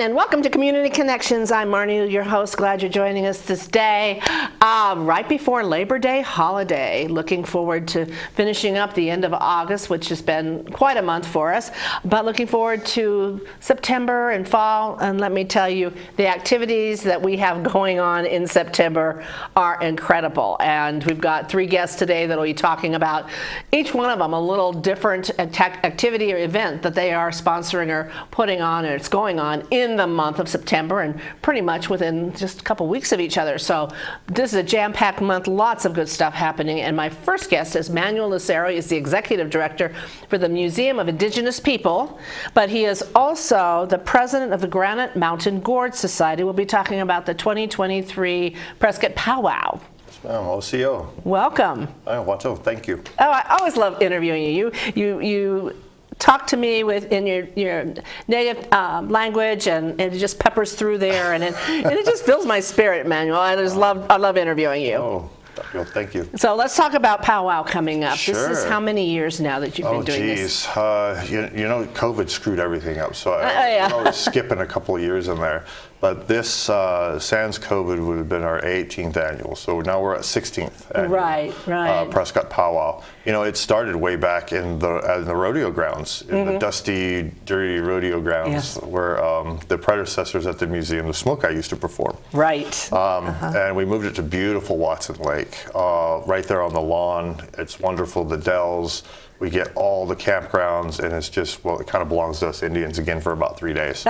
everyone, and welcome to Community Connections. I'm Marnie, your host. Glad you're joining us this day, right before Labor Day holiday. Looking forward to finishing up the end of August, which has been quite a month for us, but looking forward to September and fall. And let me tell you, the activities that we have going on in September are incredible. And we've got 3 guests today that will be talking about each one of them a little different activity or event that they are sponsoring or putting on, and it's going on in the month of September and pretty much within just a couple weeks of each other. So this is a jam-packed month, lots of good stuff happening. And my first guest is Manuel Lucero. He is the executive director for the Museum of Indigenous People, but he is also the president of the Granite Mountain Gourd Society. We'll be talking about the 2023 Prescott Powwow. Ma'am, OCO. Welcome. Wato, thank you. Oh, I always love interviewing you. You talk to me in your native language, and it just peppers through there, and it just fills my spirit, Manuel. I love interviewing you. Oh, well, thank you. So let's talk about Powwow coming up. Sure. This is how many years now that you've been doing this? You know, COVID screwed everything up, so I'm always skipping a couple of years in there. But this, sans COVID, would have been our 18th annual. So now we're at 16th annual. Right. Prescott Powwow. You know, it started way back in the rodeo grounds, in the dusty, dirty rodeo grounds, where the predecessors at the museum, the Smoke Eye, used to perform. Right. And we moved it to beautiful Watson Lake, right there on the lawn. It's wonderful, the dells. We get all the campgrounds, and it's just, well, it kind of belongs to us Indians again for about 3 days.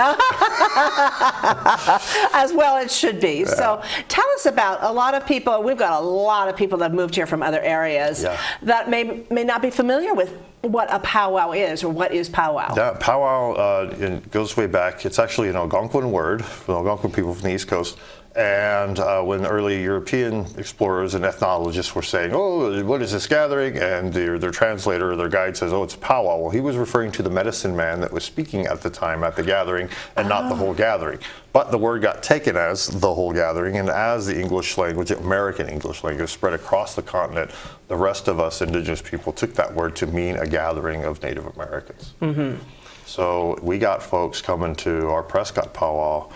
As well it should be. Yeah. So tell us about a lot of people. We've got a lot of people that have moved here from other areas that may not be familiar with what a powwow is, or what is powwow. Yeah, powwow it goes way back. It's actually an Algonquin word, from Algonquin people from the East Coast. And when the early European explorers and ethnologists were saying, oh, what is this gathering? And their translator or their guide says, oh, it's a powwow. Well, he was referring to the medicine man that was speaking at the time at the gathering, and not the whole gathering. But the word got taken as the whole gathering, and as the English language, American English language, spread across the continent, the rest of us indigenous people took that word to mean a gathering of Native Americans. So we got folks coming to our Prescott powwow.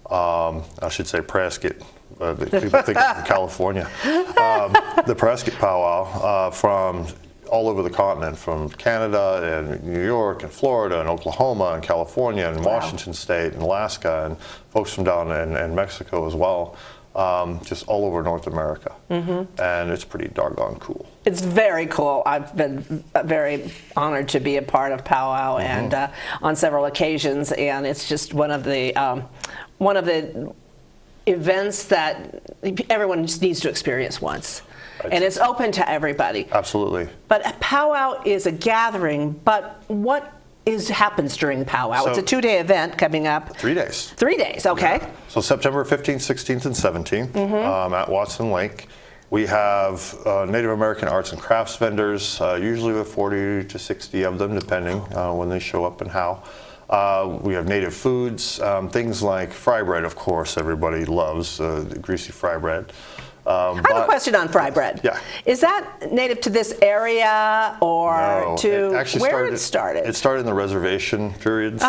I should say Prescott. People think it's from California. The Prescott powwow from all over the continent, from Canada and New York and Florida and Oklahoma and California and Washington State and Alaska, and folks from down in Mexico as well. Just all over North America. And it's pretty doggone cool. It's very cool. I've been very honored to be a part of powwow and on several occasions, and it's just one of the events that everyone just needs to experience once. And it's open to everybody. Absolutely. But a powwow is a gathering, but what happens during the powwow? So, it's a 2-day event coming up. 3 days. 3 days, okay. Yeah. So September 15th, 16th, and 17th at Watson Lake. We have Native American arts and crafts vendors, usually with 40 to 60 of them, depending when they show up and how. We have native foods, things like fry bread, of course, everybody loves the greasy fry bread. I have a question on fry bread. Yeah. Is that native to this area, or where it started? It started in the reservation periods,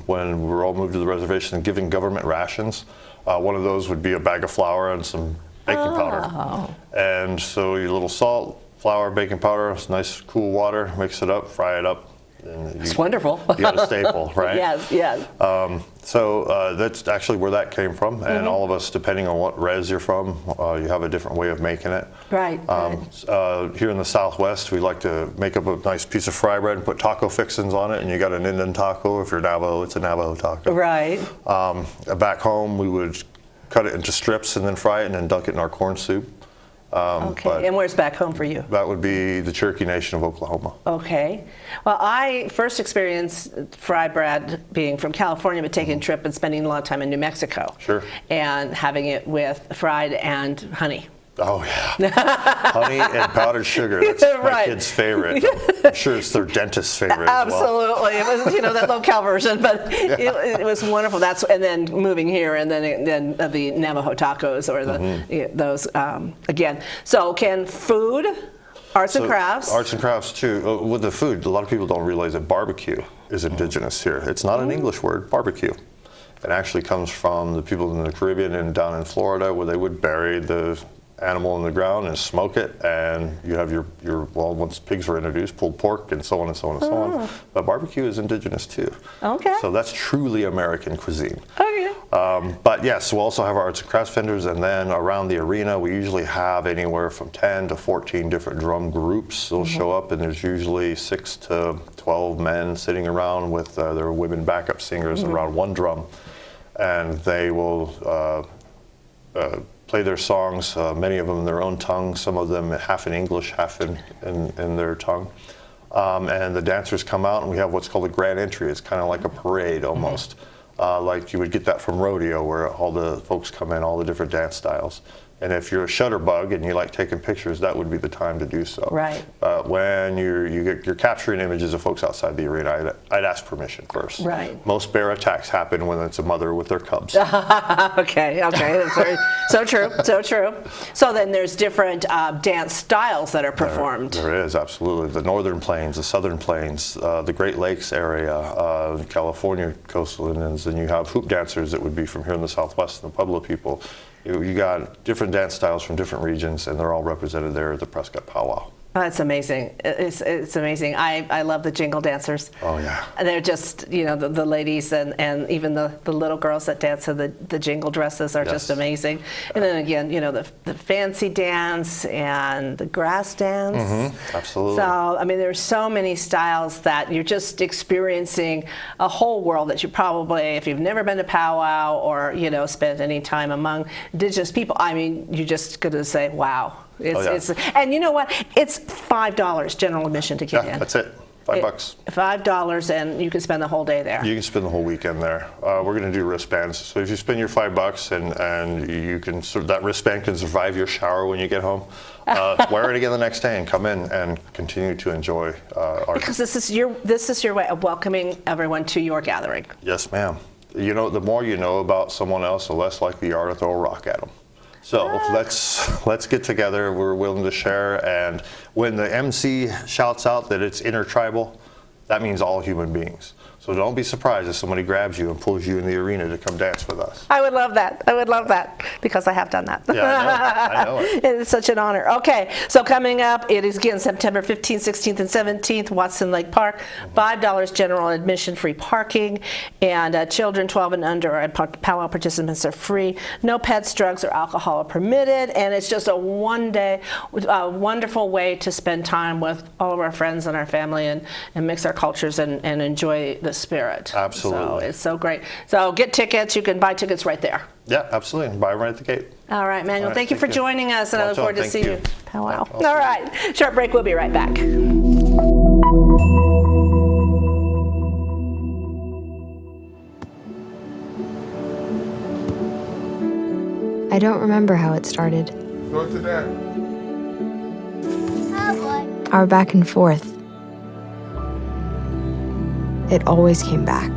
when we were all moved to the reservation and given government rations. One of those would be a bag of flour and some baking powder. And so your little salt, flour, baking powder, nice cool water, mix it up, fry it up. It's wonderful. You got a staple, right? Yes. So that's actually where that came from, and all of us, depending on what res you're from, you have a different way of making it. Right. Here in the Southwest, we like to make up a nice piece of fry bread and put taco fixings on it, and you got an Indian taco. If you're Navajo, it's a Navajo taco. Right. Back home, we would cut it into strips and then fry it, and then dunk it in our corn soup. Okay, and where's back home for you? That would be the Cherokee Nation of Oklahoma. Okay. Well, I first experienced fry bread being from California, but taking a trip and spending a lot of time in New Mexico. Sure. And having it with fried and honey. Oh, yeah. Honey and powdered sugar. That's my kid's favorite. I'm sure it's their dentist's favorite. Absolutely. As well. It was, the local version, but it was wonderful. And then moving here, and then the Navajo tacos, or those again. So can food, arts and crafts? Arts and crafts, too. With the food, a lot of people don't realize that barbecue is indigenous here. It's not an English word, barbecue. It actually comes from the people in the Caribbean and down in Florida, where they would bury the animal in the ground and smoke it, and you have your well, once pigs were introduced, pulled pork and so on and so on and so on. But barbecue is indigenous too. Okay. So that's truly American cuisine. Okay. But yes, we'll also have our arts and crafts vendors, and then around the arena we usually have anywhere from 10 to 14 different drum groups. They'll show up, and there's usually 6 to 12 men sitting around with their women backup singers around one drum, and they will play their songs, many of them in their own tongue, some of them half in English, half in their tongue. And the dancers come out, and we have what's called a grand entry. It's kind of like a parade almost, like you would get that from rodeo, where all the folks come in, all the different dance styles. And if you're a shutterbug and you like taking pictures, that would be the time to do so. Right. When you're capturing images of folks outside the arena, I'd ask permission first. Right. Most bear attacks happen when it's a mother with their cubs. Okay. That's very, so true. So then there's different dance styles that are performed. There is, absolutely. The Northern Plains, the Southern Plains, the Great Lakes area, California coastal Indians, and you have hoop dancers that would be from here in the Southwest and the Pueblo people. You got different dance styles from different regions, and they're all represented there at the Prescott Powwow. That's amazing. It's amazing. I love the jingle dancers. Oh, yeah. And they're just, the ladies and even the little girls that dance in the jingle dresses are just amazing. And then again, the fancy dance and the grass dance. Mm-hmm. Absolutely. So, I mean, there's so many styles that you're just experiencing a whole world that you probably, if you've never been to powwow or, spent any time among indigenous people, I mean, you're just going to say, wow. And you know what? It's $5 general admission to get in. That's it. $5. $5, and you can spend the whole day there. You can spend the whole weekend there. We're going to do wristbands. So if you spend your $5 and you can, that wristband can survive your shower when you get home, wear it again the next day and come in and continue to enjoy art. Because this is your way of welcoming everyone to your gathering. Yes, ma'am. The more you know about someone else, the less likely you are to throw a rock at them. So let's get together. We're willing to share, and when the MC shouts out that it's intertribal, that means all human beings. So don't be surprised if somebody grabs you and pulls you in the arena to come dance with us. I would love that because I have done that. Yeah, I know it. It's such an honor. Okay, so coming up, it is again September 15th, 16th, and 17th, Watson Lake Park. $5 general admission, free parking, and children 12 and under and powwow participants are free. No pets, drugs, or alcohol are permitted, and it's just a one-day, wonderful way to spend time with all of our friends and our family and mix our cultures and enjoy the spirit. Absolutely. So it's so great. So get tickets. You can buy tickets right there. Yeah, absolutely. Buy them right at the gate. All right, Manuel. All right, thank you for joining us, and I look forward to seeing you. Powwow. Awesome. All right. Short break. We'll be right back. I don't remember how it started. Go to that. Our back and forth. It always came back.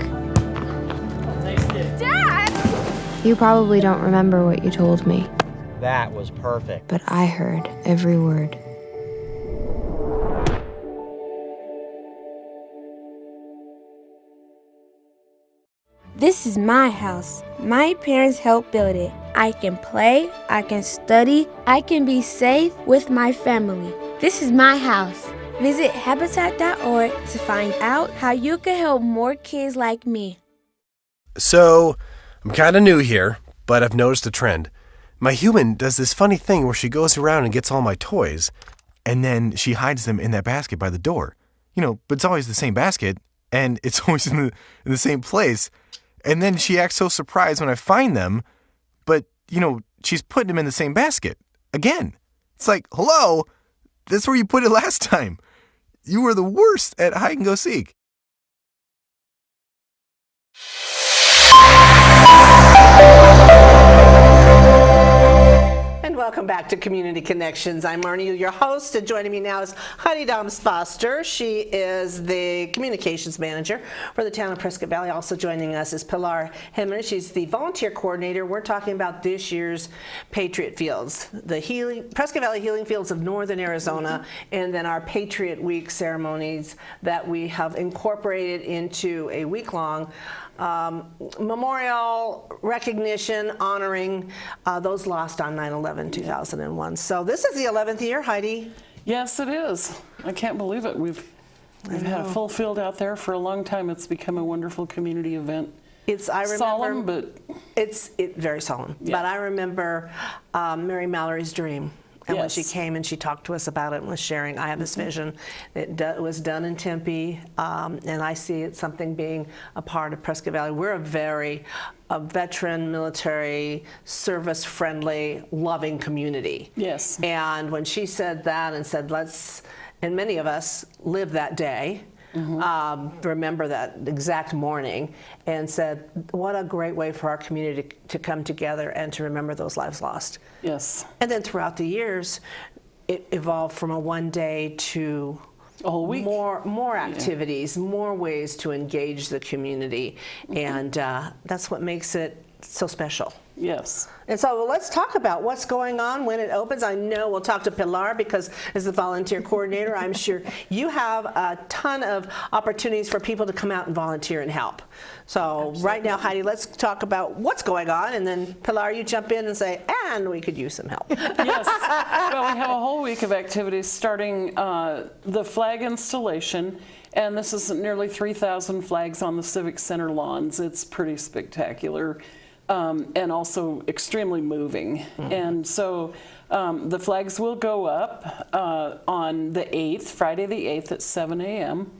Dad! You probably don't remember what you told me, That was perfect. but I heard every word. This is my house. My parents helped build it. I can play, I can study, I can be safe with my family. This is my house. Visit Habitat.org to find out how you can help more kids like me. So, I'm kind of new here, but I've noticed a trend. My human does this funny thing where she goes around and gets all my toys, and then she hides them in that basket by the door. But it's always the same basket, and it's always in the same place. And then she acts so surprised when I find them, but, she's putting them in the same basket. Again. It's like, hello, that's where you put it last time. You were the worst at hide and go seek. And welcome back to Community Connections. I'm Marnie, your host, and joining me now is Heidi Doms Foster. She is the communications manager for the town of Prescott Valley. Also joining us is Pilar Hemmer. She's the volunteer coordinator. We're talking about this year's Patriot Fields, the Prescott Valley Healing Fields of Northern Arizona, and then our Patriot Week ceremonies that we have incorporated into a week-long memorial recognition honoring those lost on 9/11/2001. So this is the 11th year, Heidi. Yes, it is. I can't believe it. We've had a full field out there for a long time. It's become a wonderful community event. I remember, solemn, but it's very solemn. Yeah. But I remember Mary Mallory's dream. And when she Yes. came and she talked to us about it and was sharing, I have this vision. It was done in Tempe, and I see it something being a part of Prescott Valley. We're a veteran, military, service-friendly, loving community. Yes. And when she said that and said, and many of us live that day, remember that exact morning, and said, what a great way for our community to come together and to remember those lives lost. yes, And then throughout the years, it evolved from a one day to a whole week. more activities, more ways to engage the community, and that's what makes it so special. Yes. And so let's talk about what's going on when it opens. I know we'll talk to Pilar because as the volunteer coordinator, I'm sure you have a ton of opportunities for people to come out and volunteer and help. So right now, Heidi, let's talk about what's going on, and then Pilar, you jump in and say, and we could use some help. Yes. Well, we have a whole week of activities starting the flag installation, and this is nearly 3,000 flags on the Civic Center lawns. It's pretty spectacular. And also extremely moving. And so the flags will go up on the 8th, Friday the 8th at 7 a.m.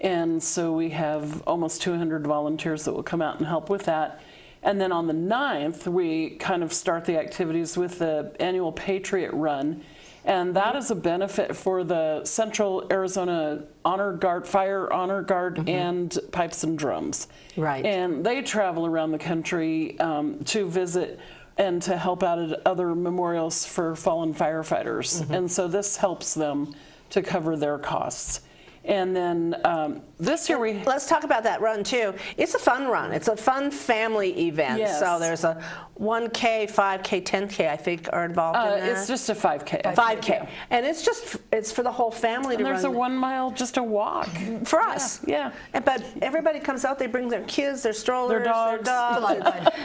And so we have almost 200 volunteers that will come out and help with that. And then on the 9th, we kind of start the activities with the annual Patriot Run. And that is a benefit for the Central Arizona Honor Guard, Fire Honor Guard, and Pipes and Drums. Right. And they travel around the country to visit and to help out at other memorials for fallen firefighters. And so this helps them to cover their costs. And then this year Let's talk about that run too. It's a fun run. It's a fun family event. Yes. So there's a 1K, 5K, 10K, I think, are involved in that. it's just a 5K. 5K. And it's for the whole family And to there's run. a 1 mile, just a walk. For us. Yeah. But everybody comes out, they bring their kids, their strollers, Their dogs.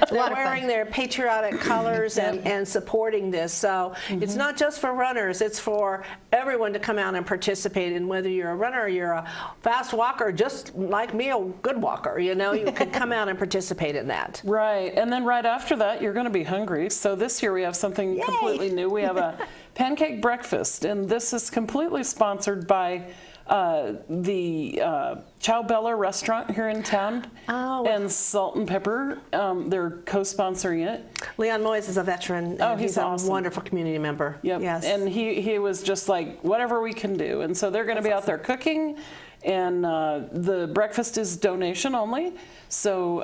They're wearing their patriotic colors and supporting this. So it's not just for runners, it's for everyone to come out and participate in, whether you're a runner or you're a fast walker, just like me, a good walker, you can come out and participate in that. Right, and then right after that, you're going to be hungry. So this year we have something completely new. We have a pancake breakfast, and this is completely sponsored by the Chow Bella restaurant here in town, and Salt and Pepper. They're co-sponsoring it. Leon Moyes is a veteran. Oh, and he's a awesome. wonderful community member. Yep. Yes. And he was just like, whatever we can do. And so they're going to be out there cooking, and the breakfast is donation only. So,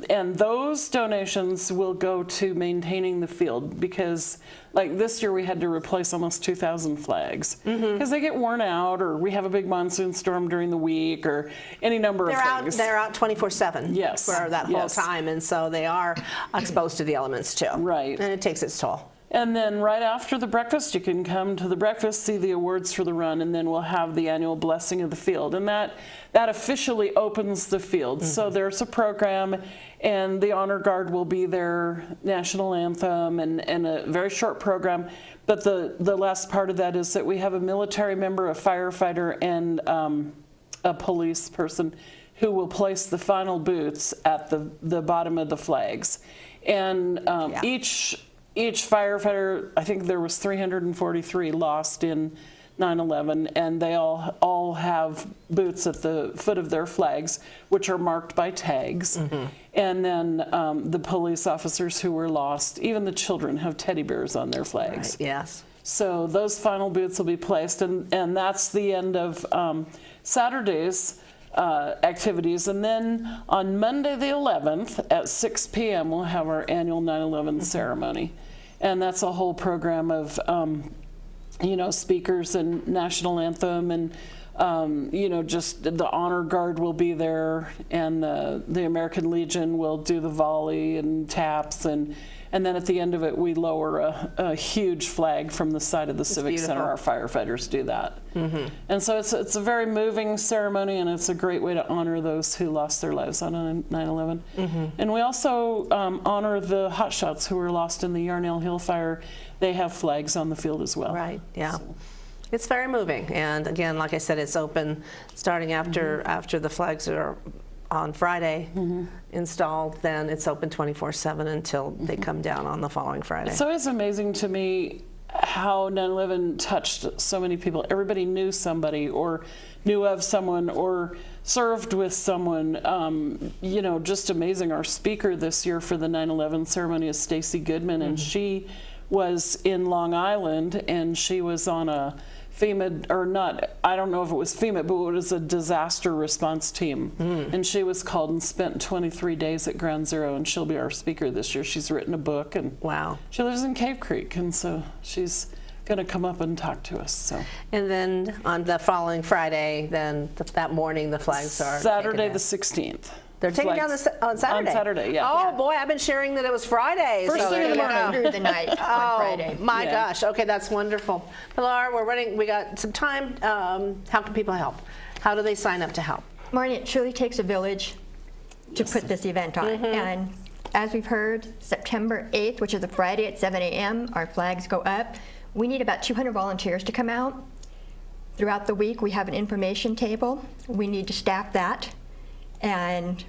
and those donations will go to maintaining the field, because like this year we had to replace almost 2,000 flags because they get worn out, or we have a big monsoon storm during the week, or any number of things. They're out 24/7 Yes. for that whole Yes. time, and so they are exposed to the elements too. Right. And it takes its toll. And then right after the breakfast, you can come to the breakfast, see the awards for the run, and then we'll have the annual blessing of the field. And that officially opens the field. So there's a program, and the Honor Guard will be their national anthem, and a very short program. But the last part of that is that we have a military member, a firefighter, and a police person who will place the final boots at the bottom of the flags. And each firefighter, I think there was 343 lost in 9/11, and they all have boots at the foot of their flags, which are marked by tags. And then the police officers who were lost, even the children, have teddy bears on their flags. Right. Yes. So those final boots will be placed, and that's the end of Saturday's activities. And then on Monday the 11th at 6 p.m. we'll have our annual 9/11 ceremony. And that's a whole program of, speakers and national anthem and just the honor guard will be there, and the American Legion will do the volley and taps, and then at the end of it, we lower a huge flag from the side of the Civic Center. Our firefighters do that. And so it's a very moving ceremony, and it's a great way to honor those who lost their lives on 9/11. And we also honor the hotshots who were lost in the Yarnell Hill fire. They have flags on the field as well. Right, yeah. So. It's very moving, and again, like I said, it's open starting after the flags are on Friday installed, then it's open 24/7 until they come down on the following Friday. So it's amazing to me how 9/11 touched so many people. Everybody knew somebody or knew of someone or served with someone. Just amazing. Our speaker this year for the 9/11 ceremony is Stacy Goodman, and she was in Long Island, and she was on a FEMA, or not, I don't know if it was FEMA, but it was a disaster response team. And she was called and spent 23 days at Ground Zero, and she'll be our speaker this year. She's written a book, and wow, she lives in Cave Creek, and so she's going to come up and talk to us. So. And then on the following Friday, then that morning, the flags are Saturday the 16th. They're taking down on Saturday? On Saturday, yeah. Oh, boy, I've been sharing that it was Friday. First thing in the morning. Through the night on Friday. My gosh. Okay, that's wonderful. Pilar, we got some time. How can people help? How do they sign up to help? Marnie, it truly takes a village to put this event on. And as we've heard, September 8th, which is a Friday at 7 a.m., our flags go up. We need about 200 volunteers to come out. Throughout the week, we have an information table. We need to staff that. And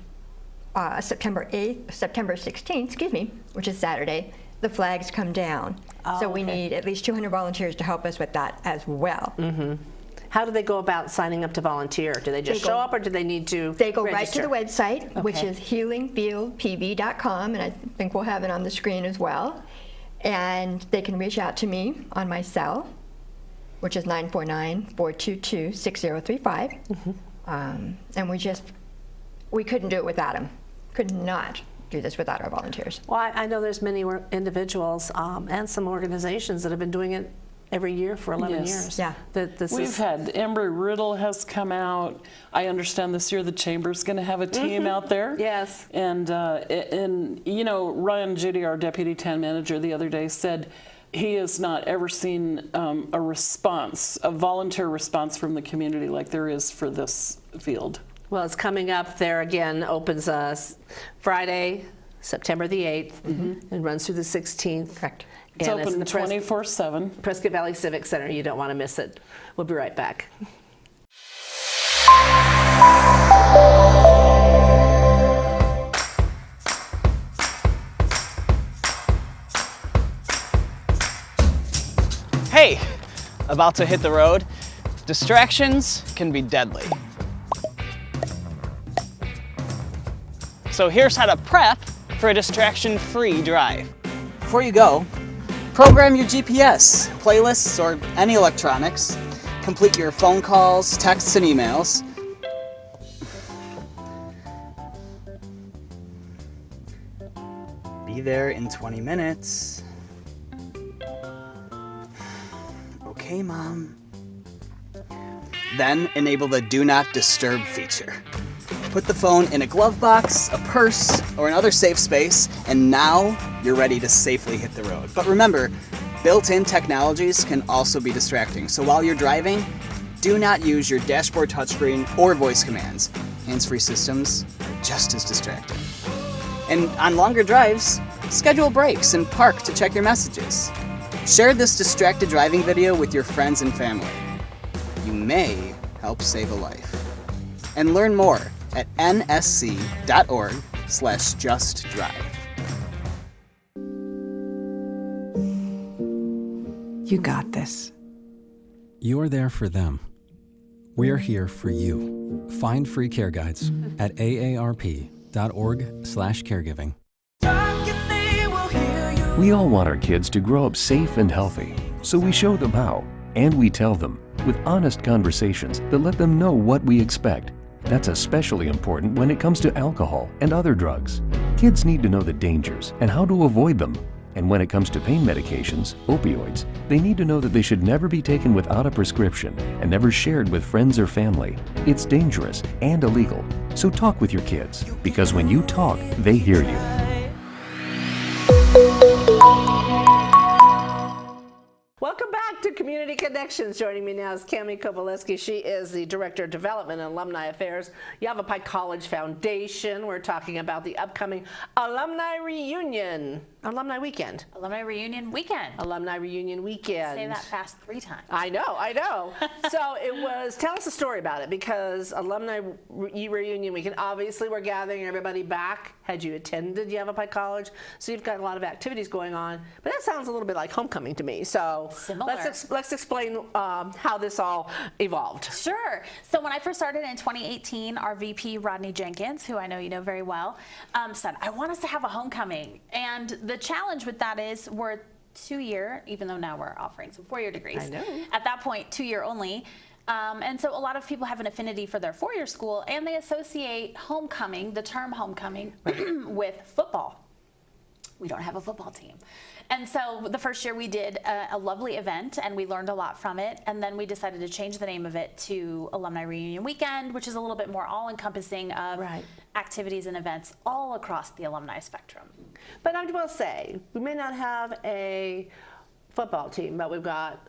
September 16th, which is Saturday, the flags come down. So we need at least 200 volunteers to help us with that as well. How do they go about signing up to volunteer? Do they just show up, or do they need to They go register? right to the website, which is healingfieldpv.com, and I think we'll have it on the screen as well. And they can reach out to me on my cell, which is 949-422-6035. And we couldn't do it without them. Could not do this without our volunteers. Well, I know there's many individuals and some organizations that have been doing it every year for 11 years. Yeah. We've had Embry Riddle has come out. I understand this year the Chamber's going to have a team out there. Yes. And Ryan Judy, our deputy town manager, the other day said he has not ever seen a volunteer response from the community like there is for this field. Well, it's coming up there again, opens Friday, September the 8th, and runs through the 16th. Correct. It's open 24/7. Prescott Valley Civic Center. You don't want to miss it. We'll be right back. Hey, about to hit the road? Distractions can be deadly. So here's how to prep for a distraction-free drive. Before you go, program your GPS, playlists, or any electronics. Complete your phone calls, texts, and emails. Be there in 20 minutes. Okay, Mom. Then enable the Do Not Disturb feature. Put the phone in a glove box, a purse, or another safe space, and now you're ready to safely hit the road. But remember, built-in technologies can also be distracting, so while you're driving, do not use your dashboard touchscreen or voice commands. Hands-free systems are just as distracting. And on longer drives, schedule breaks and park to check your messages. Share this distracted driving video with your friends and family. You may help save a life. And learn more at nsc.org/justdrive. You got this. You're there for them. We're here for you. Find free care guides at aarp.org/caregiving. We all want our kids to grow up safe and healthy, so we show them how, and we tell them with honest conversations that let them know what we expect. That's especially important when it comes to alcohol and other drugs. Kids need to know the dangers and how to avoid them. And when it comes to pain medications, opioids, they need to know that they should never be taken without a prescription and never shared with friends or family. It's dangerous and illegal. So talk with your kids, because when you talk, they hear you. Welcome back to Community Connections. Joining me now is Cami Kowaleski. She is the Director of Development and Alumni Affairs, Yavapai College Foundation. We're talking about the upcoming Alumni Reunion, Alumni Weekend. Alumni Reunion Weekend. Alumni Reunion Weekend. Say that fast 3 times. I know. So it was, tell us a story about it, because Alumni Reunion Weekend, obviously we're gathering everybody back. Had you attended Yavapai College? So you've got a lot of activities going on, but that sounds a little bit like homecoming to me. So similar. let's explain how this all evolved. Sure. So when I first started in 2018, our VP, Rodney Jenkins, who I know you know very well, said, I want us to have a homecoming. And the challenge with that is we're 2-year, even though now we're offering some 4-year degrees. I know. At that point, 2-year only. And so a lot of people have an affinity for their 4-year school, and they associate homecoming, the term homecoming, with football. We don't have a football team. And so the first year we did a lovely event, and we learned a lot from it. And then we decided to change the name of it to Alumni Reunion Weekend, which is a little bit more all-encompassing of activities and events all across the alumni spectrum. But I will say, we may not have a football team, but we've got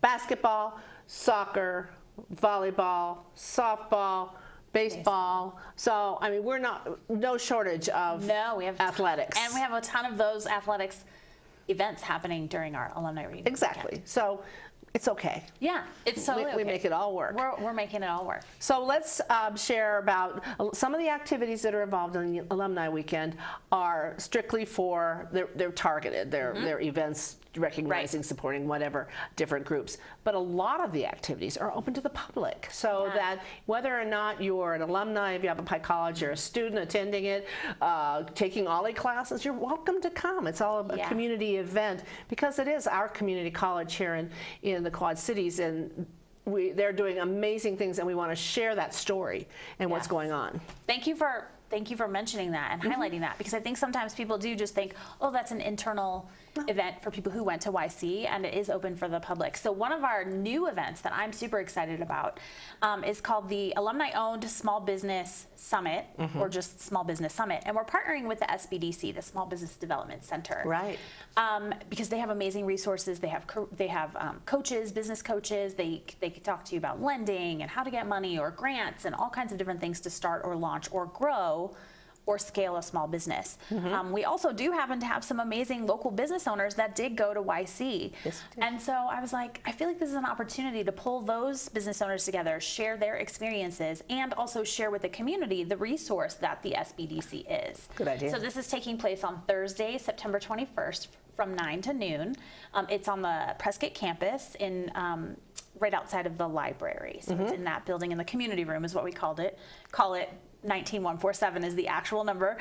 basketball, soccer, volleyball, softball, baseball. So, I mean, we're no shortage of athletics. And we have a ton of those athletics events happening during our alumni reunion. Exactly. Weekend. So it's okay. Yeah, it's totally okay. We make it all work. We're making it all work. So let's share about some of the activities that are involved in the Alumni Weekend are strictly for, they're targeted, they're events recognizing, supporting whatever different groups. But a lot of the activities are open to the public, so that whether or not you're an alumni of Yavapai College, you're a student attending it, taking OLLI classes, you're welcome to come. It's all a community event, because it is our community college here in the Quad Cities, and they're doing amazing things, and we want to share that story and what's going on. Thank you for mentioning that and highlighting that, because I think sometimes people do just think, oh, that's an internal event for people who went to YC, and it is open for the public. So one of our new events that I'm super excited about is called the Alumni-Owned Small Business Summit, or just Small Business Summit. And we're partnering with the SBDC, the Small Business Development Center. Right. Because they have amazing resources. They have coaches, business coaches. They can talk to you about lending and how to get money or grants and all kinds of different things to start or launch or grow or scale a small business. We also do happen to have some amazing local business owners that did go to YC. Yes, and so I was like, I feel like this is an opportunity to pull those business owners together, share their experiences, and also share with the community the resource that the SBDC is. Good idea. So this is taking place on Thursday, September 21st from 9 to noon. It's on the Prescott campus in right outside of the library. So it's in that building, in the community room is what we call it. 19147 is the actual number.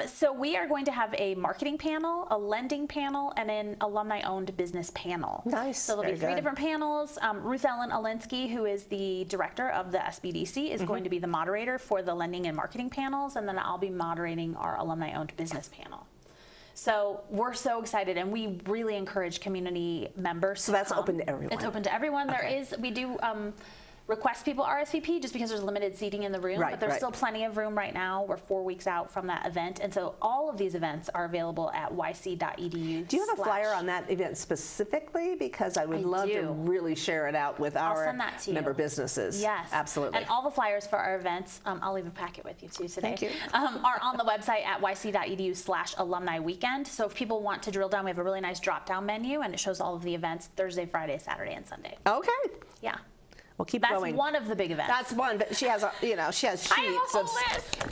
So we are going to have a marketing panel, a lending panel, and an alumni-owned business panel. Nice. So there'll be 3 different panels. Ruth Ellen Alinsky, who is the director of the SBDC, is going to be the moderator for the lending and marketing panels, and then I'll be moderating our alumni-owned business panel. So we're so excited, and we really encourage community members. So that's open to everyone. It's open to everyone. We do request people RSVP just because there's limited seating in the room, but there's still plenty of room right now. We're 4 weeks out from that event, and so all of these events are available at yc.edu. Do you have a flyer on that event specifically? Because I would love to really share it out with our member businesses. Yes, absolutely. And all the flyers for our events, I'll leave a packet with you too today. Thank you. Are on the website at yc.edu/alumni weekend. So if people want to drill down, we have a really nice drop-down menu, and it shows all of the events Thursday, Friday, Saturday, and Sunday. Okay. Yeah. Well, keep That's going. That's one of the big events. That's one, but she has sheets of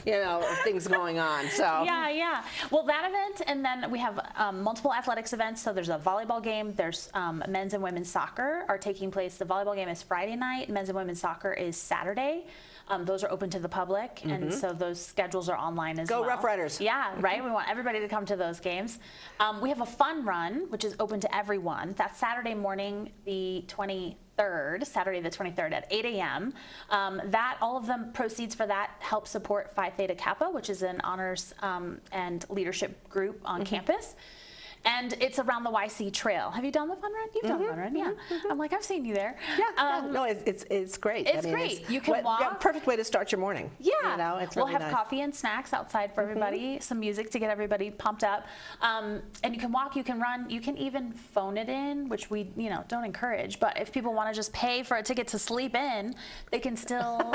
of things going on. So yeah. Well, that event, and then we have multiple athletics events. So there's a volleyball game. There's men's and women's soccer are taking place. The volleyball game is Friday night. Men's and women's soccer is Saturday. Those are open to the public, and so those schedules are online as well. Go Rough Riders. Yeah, right? We want everybody to come to those games. We have a fun run, which is open to everyone. That's Saturday morning, the 23rd, Saturday the 23rd at 8 a.m. All of the proceeds for that help support Phi Theta Kappa, which is an honors and leadership group on campus. And it's around the YC Trail. Have you done the fun run? You've done the fun run, yeah. I'm like, I've seen you there. Yeah, no, it's great. It's great. You can walk. Perfect way to start your morning. Yeah. You know, it's we'll really have nice. coffee and snacks outside for everybody, some music to get everybody pumped up. And you can walk, you can run, you can even phone it in, which we, don't encourage. But if people want to just pay for a ticket to sleep in, they can still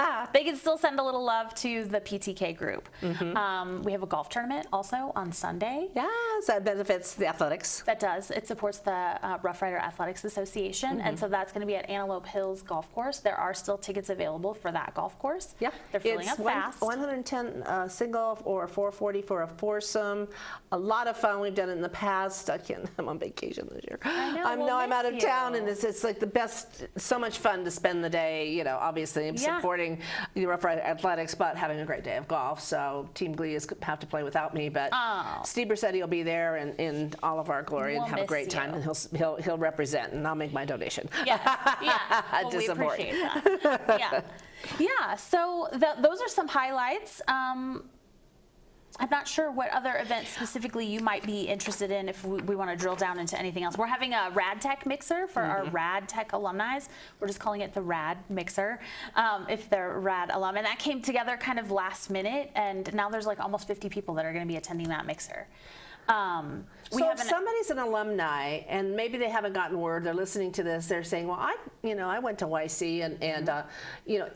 send a little love to the PTK group. We have a golf tournament also on Sunday. Yes, that benefits the athletics. That does. It supports the Rough Rider Athletics Association, and so that's going to be at Antelope Hills Golf Course. There are still tickets available for that golf course. Yeah, they're filling up fast. 110 single or 440 for a foursome. A lot of fun. We've done it in the past. I'm on vacation this year. I know. I'm out of town, and it's like the best. So much fun to spend the day. Obviously supporting the Rough Rider Athletics, but having a great day of golf. So Team Glee have to play without me, but Steve Brissetti will be there in all of our glory and have a great time, and he'll represent, and I'll make my donation. Yes, yeah. Well, we appreciate that. Yeah. So those are some highlights. I'm not sure what other events specifically you might be interested in if we want to drill down into anything else. We're having a Rad Tech mixer for our Rad Tech alumni. We're just calling it the Rad Mixer if they're Rad alum. And that came together kind of last minute, and now there's like almost 50 people that are going to be attending that mixer. So if somebody's an alumni and maybe they haven't gotten word, they're listening to this, they're saying, well, I went to YC, and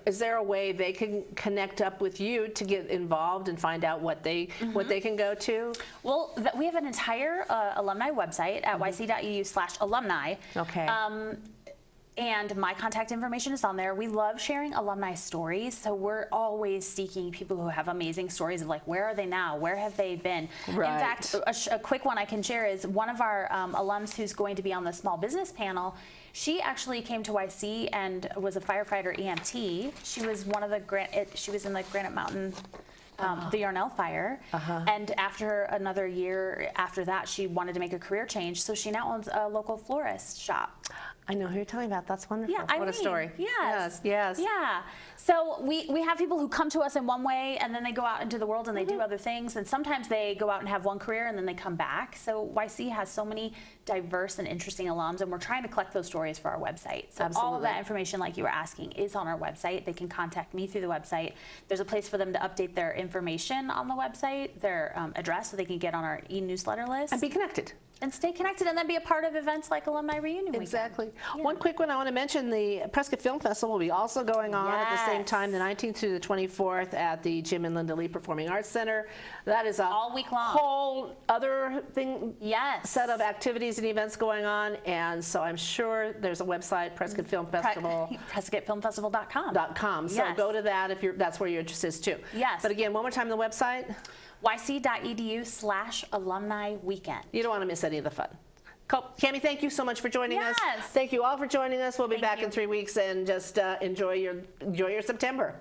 is there a way they can connect up with you to get involved and find out what they can go to? Well, we have an entire alumni website at yc.edu/alumni. Okay. And my contact information is on there. We love sharing alumni stories, so we're always seeking people who have amazing stories of like, where are they now? Where have they been? Right. In fact, a quick one I can share is one of our alums who's going to be on the small business panel. She actually came to YC and was a firefighter EMT. She was she was in the Granite Mountain. The Yarnell fire, and after another year after that, she wanted to make a career change, so she now owns a local florist shop. I know who you're talking about. That's wonderful. Yeah, what a story. Yes. Yes. Yeah. So we have people who come to us in one way, and then they go out into the world and they do other things, and sometimes they go out and have one career and then they come back. So YC has so many diverse and interesting alums, and we're trying to collect those stories for our website. So all of that information, like you were asking, is on our website. They can contact me through the website. There's a place for them to update their information on the website, their address, so they can get on our e-newsletter list. And be connected. And stay connected, and then be a part of events like Alumni Reunion Weekend. Exactly. Yeah. One quick one I want to mention, the Prescott Film Festival will be also going on at the same time, the 19th through the 24th at the Jim and Linda Lee Performing Arts Center. That is all week long. Whole other set of activities and events going on, and so I'm sure there's a website, Prescott Film Festival. PrescottFilmFestival.com. So go to that if that's where your interest is too. Yes. But again, one more time, the website? yc.edu/alumni weekend. You don't want to miss any of the fun. Cami, thank you so much for joining us. Yes. Thank you all for joining us. We'll be back in 3 weeks, and just enjoy your September.